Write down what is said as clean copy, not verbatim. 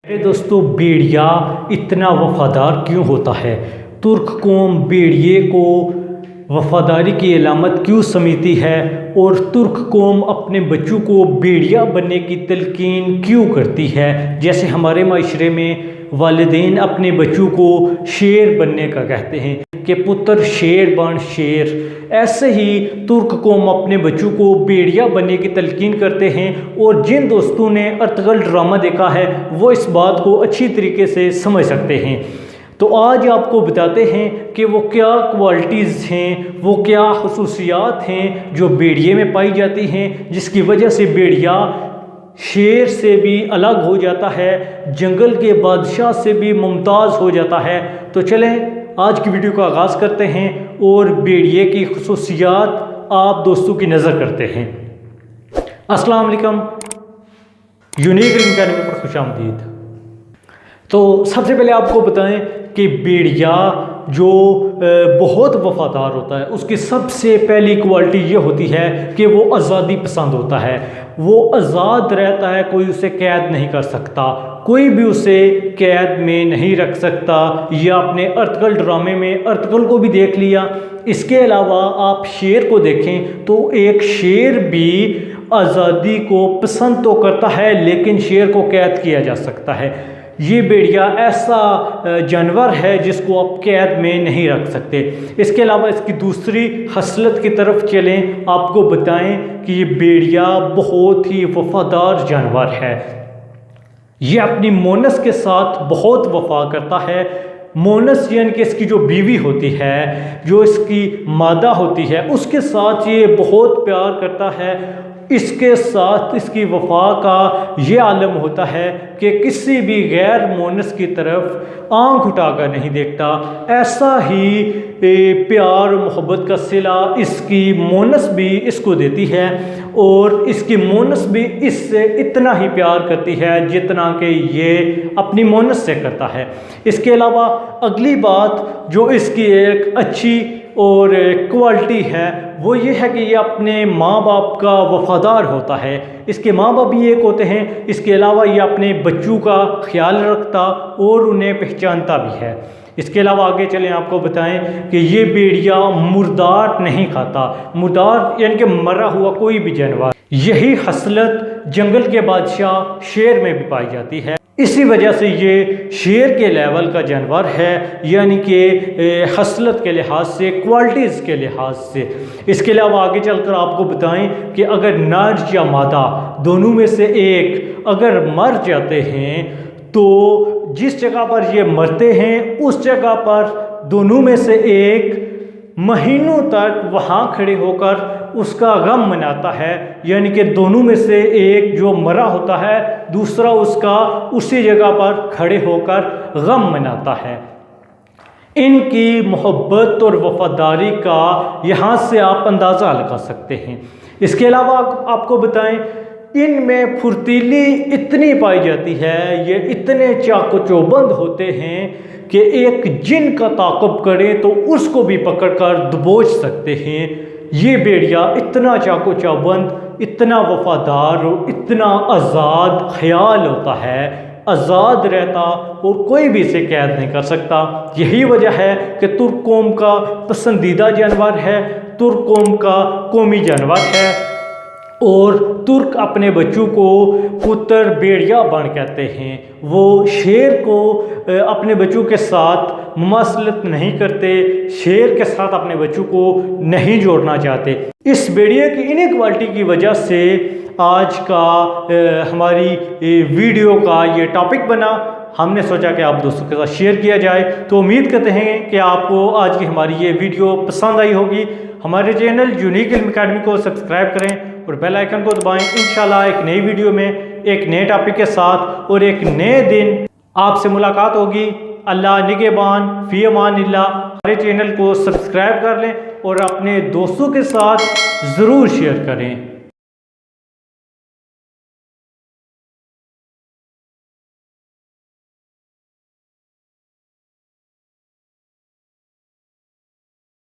मेरे दोस्तों, भेड़िया इतना वफादार क्यों होता है? तुर्क कौम भेड़िए को वफादारी की अलामत क्यों समझती है? और तुर्क कौम अपने बच्चों को भेड़िया बनने की तलकीन क्यों करती है? जैसे हमारे माशरे में वालिदैन अपने बच्चों को शेर बनने का कहते हैं कि पुत्र शेर बन शेर, ऐसे ही तुर्क कौम अपने बच्चों को भेड़िया बनने की तलकीन करते हैं। और जिन दोस्तों ने अर्तुगरुल ड्रामा देखा है वो इस बात को अच्छी तरीके से समझ सकते हैं। तो आज आपको बताते हैं कि वो क्या क्वालिटीज़ हैं, वो क्या खुसूसियात हैं जो भेड़िए में पाई जाती हैं, जिसकी वजह से भेड़िया शेर से भी अलग हो जाता है, जंगल के बादशाह से भी मुमताज़ हो जाता है। तो चलें आज की वीडियो का आगाज़ करते हैं और भेड़िए की खुसूसियात आप दोस्तों की नज़र करते हैं। अस्सलाम वालेकुम, यूनिक इल्म अकेडमी पर खुशामदीद। तो सबसे पहले आपको बताएं कि भेड़िया जो बहुत वफादार होता है उसकी सबसे पहली क्वालिटी ये होती है कि वो आज़ादी पसंद होता है। वो आज़ाद रहता है, कोई उसे कैद नहीं कर सकता, कोई भी उसे कैद में नहीं रख सकता। या अपने अर्तुगरुल ड्रामे में अर्तुगरुल को भी देख लिया। इसके अलावा आप शेर को देखें तो एक शेर भी आज़ादी को पसंद तो करता है लेकिन शेर को कैद किया जा सकता है। ये भेड़िया ऐसा जानवर है जिसको आप कैद में नहीं रख सकते। इसके अलावा इसकी दूसरी खसलत की तरफ चलें, आपको बताएं कि ये भेड़िया बहुत ही वफादार जानवर है। ये अपनी मोनस के साथ बहुत वफा करता है। मोनस यानी कि इसकी जो बीवी होती है, जो इसकी मादा होती है, उसके साथ ये बहुत प्यार करता है। इसके साथ इसकी वफा का ये आलम होता है कि किसी भी गैर मोनस की तरफ आंख उठाकर नहीं देखता। ऐसा ही प्यार मोहब्बत का सिला इसकी मोनस भी इसको देती है और इसकी मोनस भी इससे इतना ही प्यार करती है जितना कि ये अपनी मोनस से करता है। इसके अलावा अगली बात जो इसकी एक अच्छी और क्वालिटी है वो ये है कि ये अपने माँ बाप का वफादार होता है। इसके माँ बाप भी एक होते हैं। इसके अलावा ये अपने बच्चों का ख्याल रखता और उन्हें पहचानता भी है। इसके अलावा आगे चलें, आपको बताएं कि ये भेड़िया मुर्दार नहीं खाता। मुर्दार यानी कि मरा हुआ कोई भी जानवर। यही खसलत जंगल के बादशाह शेर में भी पाई जाती है। इसी वजह से ये शेर के लेवल का जानवर है, यानी कि खसलत के लिहाज से, क्वालिटीज़ के लिहाज से। इसके अलावा आगे चलकर आपको बताएं कि अगर नर या मादा दोनों में से एक अगर मर जाते हैं तो जिस जगह पर ये मरते हैं उस जगह पर दोनों में से एक महीनों तक वहाँ खड़े होकर उसका गम मनाता है। यानी कि दोनों में से एक जो मरा होता है दूसरा उसका उसी जगह पर खड़े होकर गम मनाता है। इनकी मोहब्बत और वफादारी का यहाँ से आप अंदाज़ा लगा सकते हैं। इसके अलावा आपको बताएं, इनमें फुर्तीली इतनी पाई जाती है, ये इतने चाको चौबंद होते हैं कि एक जिन का ताक़ुब करे तो उसको भी पकड़कर दबोच सकते हैं। ये भेड़िया इतना चाको चौबंद, इतना वफादार और इतना आज़ाद ख्याल होता है, आज़ाद रहता और कोई भी इसे कैद नहीं कर सकता। यही वजह है कि तुर्क कौम का पसंदीदा जानवर है, तुर्क कौम का कौमी जानवर है। और तुर्क अपने बच्चों को पुत्र भेड़िया बन कहते हैं। वो शेर को अपने बच्चों के साथ मुमासलत नहीं करते, शेर के साथ अपने बच्चों को नहीं जोड़ना चाहते। इस भेड़िए की इन्हीं क्वालिटी की वजह से आज का हमारी वीडियो का ये टॉपिक बना। हमने सोचा कि आप दोस्तों के साथ शेयर किया जाए। तो उम्मीद करते हैं कि आपको आज की हमारी ये वीडियो पसंद आई होगी। हमारे चैनल यूनिक इल्म अकेडमी को सब्सक्राइब करें और बेल आइकन को दबाएं। इंशाल्लाह एक नई वीडियो में एक नए टॉपिक के साथ और एक नए दिन आपसे मुलाकात होगी। अल्लाह निगहबान, फ़ी अमानिल्लाह। हमारे चैनल को सब्सक्राइब कर लें और अपने दोस्तों के साथ ज़रूर शेयर करें।